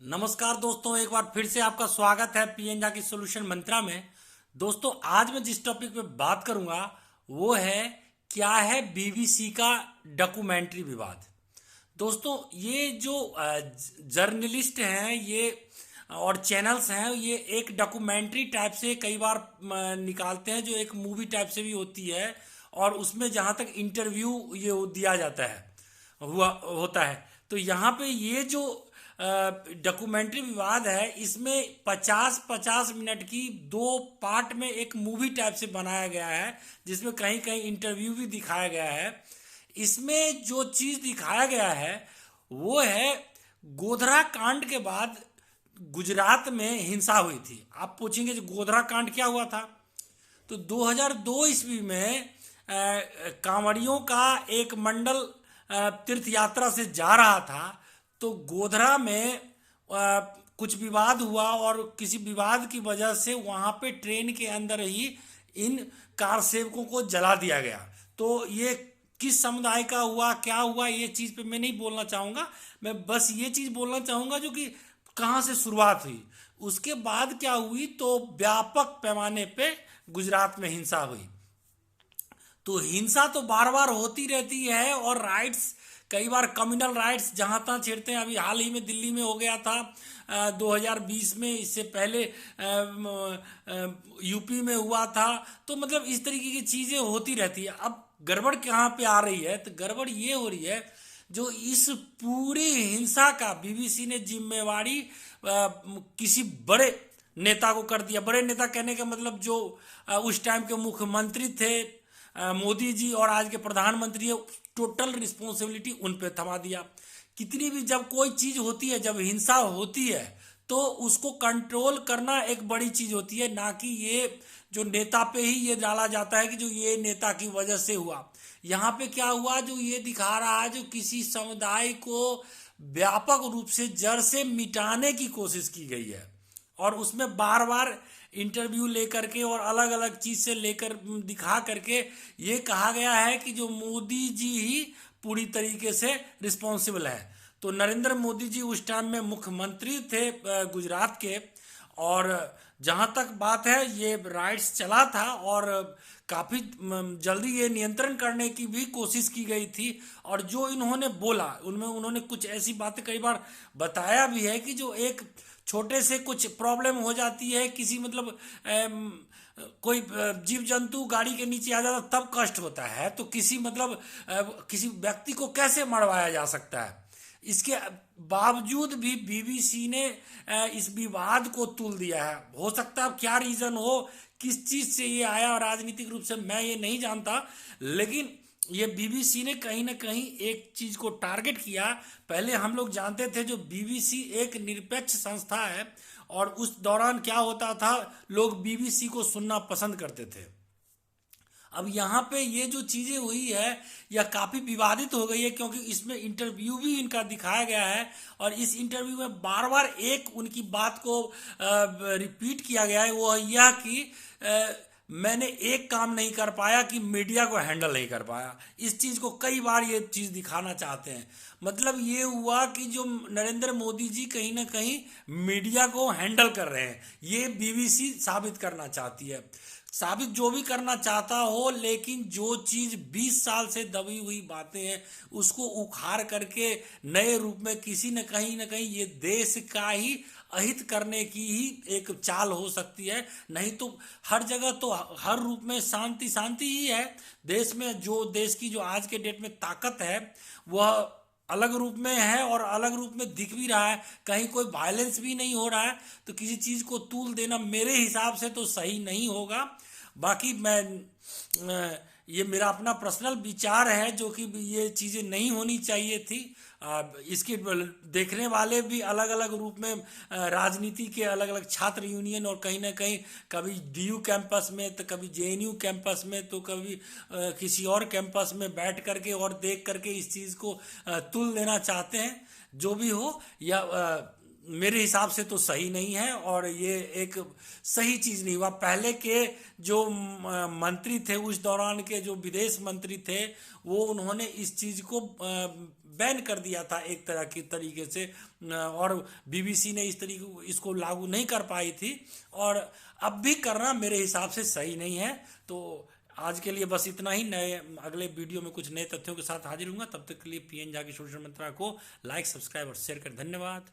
नमस्कार दोस्तों, एक बार फिर से आपका स्वागत है पीएनजा की सॉल्यूशन मंत्रा में। दोस्तों, आज मैं जिस टॉपिक पे बात करूंगा वो है क्या है बीबीसी का डॉक्यूमेंट्री विवाद। दोस्तों, ये जो जर्नलिस्ट हैं ये और चैनल्स हैं, ये एक डॉक्यूमेंट्री टाइप से कई बार निकालते हैं, जो एक मूवी टाइप से भी होती है। और उसमें जहाँ तक इंटरव्यू ये दिया जाता है हुआ होता है। तो यहाँ पे ये जो डॉक्यूमेंट्री विवाद है, इसमें 50-50 मिनट की दो पार्ट में एक मूवी टाइप से बनाया गया है, जिसमें कहीं कहीं इंटरव्यू भी दिखाया गया है। इसमें जो चीज दिखाया गया है वो है गोधरा कांड के बाद गुजरात में हिंसा हुई थी। आप पूछेंगे जो गोधरा कांड क्या हुआ था, तो 2002 ईस्वी में कांवड़ियों का एक मंडल तीर्थ यात्रा से जा रहा था। तो गोधरा में कुछ विवाद हुआ और किसी विवाद की वजह से वहां पे ट्रेन के अंदर ही इन कार सेवकों को जला दिया गया। तो ये किस समुदाय का हुआ, क्या हुआ, ये चीज पे मैं नहीं बोलना चाहूंगा। मैं बस ये चीज बोलना चाहूंगा जो कि कहाँ से शुरुआत हुई, उसके बाद क्या हुई। तो व्यापक पैमाने पे गुजरात में हिंसा हुई। तो हिंसा तो बार बार होती रहती है और राइट्स, कई बार कम्युनल राइट्स जहां तहाँ छेड़ते हैं। अभी हाल ही में दिल्ली में हो गया था 2020 में, इससे पहले यूपी में हुआ था। तो मतलब इस तरीके की चीजें होती रहती है। अब गड़बड़ कहाँ पे आ रही है, तो गड़बड़ ये हो रही है जो इस पूरी हिंसा का बीबीसी ने जिम्मेवारी किसी बड़े नेता को कर दिया। बड़े नेता कहने का मतलब जो उस टाइम के मुख्यमंत्री थे मोदी जी, और आज के प्रधानमंत्री है, टोटल रिस्पॉन्सिबिलिटी उन पे थमा दिया। कितनी भी जब कोई चीज होती है, जब हिंसा होती है, तो उसको कंट्रोल करना एक बड़ी चीज होती है, ना कि ये जो नेता पे ही ये डाला जाता है कि जो ये नेता की वजह से हुआ। यहाँ पे क्या हुआ, जो ये दिखा रहा है जो किसी समुदाय को व्यापक रूप से जड़ से मिटाने की कोशिश की गई है। और उसमें बार बार इंटरव्यू लेकर के और अलग अलग चीज से लेकर दिखा करके ये कहा गया है कि जो मोदी जी ही पूरी तरीके से रिस्पॉन्सिबल है। तो नरेंद्र मोदी जी उस टाइम में मुख्यमंत्री थे गुजरात के। और जहां तक बात है, ये राइट्स चला था और काफी जल्दी ये नियंत्रण करने की भी कोशिश की गई थी। और जो इन्होंने बोला, उनमें उन्होंने कुछ ऐसी बातें कई बार बताया भी है कि जो एक छोटे से कुछ प्रॉब्लम हो जाती है, किसी मतलब कोई जीव जंतु गाड़ी के नीचे आ जाता तब कष्ट होता है, तो किसी मतलब किसी व्यक्ति को कैसे मरवाया जा सकता है। इसके बावजूद भी बीबीसी ने इस विवाद को तुल दिया है। हो सकता है क्या रीजन हो, किस चीज से ये आया, राजनीतिक रूप से मैं ये नहीं जानता, लेकिन ये बीबीसी ने कहीं ना कहीं एक चीज को टारगेट किया। पहले हम लोग जानते थे जो बीबीसी एक निरपेक्ष संस्था है, और उस दौरान क्या होता था, लोग बीबीसी को सुनना पसंद करते थे। अब यहाँ पे ये जो चीजें हुई है यह काफी विवादित हो गई है, क्योंकि इसमें इंटरव्यू भी इनका दिखाया गया है। और इस इंटरव्यू में बार बार एक उनकी बात को रिपीट किया गया है, वो यह कि मैंने एक काम नहीं कर पाया कि मीडिया को हैंडल नहीं कर पाया। इस चीज को कई बार ये चीज दिखाना चाहते हैं। मतलब ये हुआ कि जो नरेंद्र मोदी जी कहीं ना कहीं मीडिया को हैंडल कर रहे हैं, ये बीबीसी साबित करना चाहती है। साबित जो भी करना चाहता हो, लेकिन जो चीज 20 साल से दबी हुई बातें हैं उसको उखाड़ करके नए रूप में किसी न कहीं ये देश का ही अहित करने की ही एक चाल हो सकती है। नहीं तो हर जगह तो हर रूप में शांति शांति ही है। देश में जो देश की जो आज के डेट में ताकत है वह अलग रूप में है और अलग रूप में दिख भी रहा है। कहीं कोई वायलेंस भी नहीं हो रहा है। तो किसी चीज को तूल देना मेरे हिसाब से तो सही नहीं होगा। बाकी मैं ये मेरा अपना पर्सनल विचार है, जो कि ये चीजें नहीं होनी चाहिए थी। इसके देखने वाले भी अलग अलग रूप में, राजनीति के अलग अलग छात्र यूनियन, और कहीं ना कहीं कभी डीयू कैंपस में तो कभी जेएनयू कैंपस में तो कभी किसी और कैंपस में बैठ करके और देख करके इस चीज को तुल देना चाहते हैं। जो भी हो, या मेरे हिसाब से तो सही नहीं है और ये एक सही चीज नहीं हुआ। पहले के जो मंत्री थे, उस दौरान के जो विदेश मंत्री थे, वो उन्होंने इस चीज को बैन कर दिया था एक तरह की तरीके से, और बीबीसी ने इस तरीके इसको लागू नहीं कर पाई थी, और अब भी करना मेरे हिसाब से सही नहीं है। तो आज के लिए बस इतना ही। नए अगले वीडियो में कुछ नए तथ्यों के साथ हाजिर हूँगा। तब तक के लिए पीएन जाके सोशल मंत्रा को लाइक, सब्सक्राइब और शेयर कर। धन्यवाद।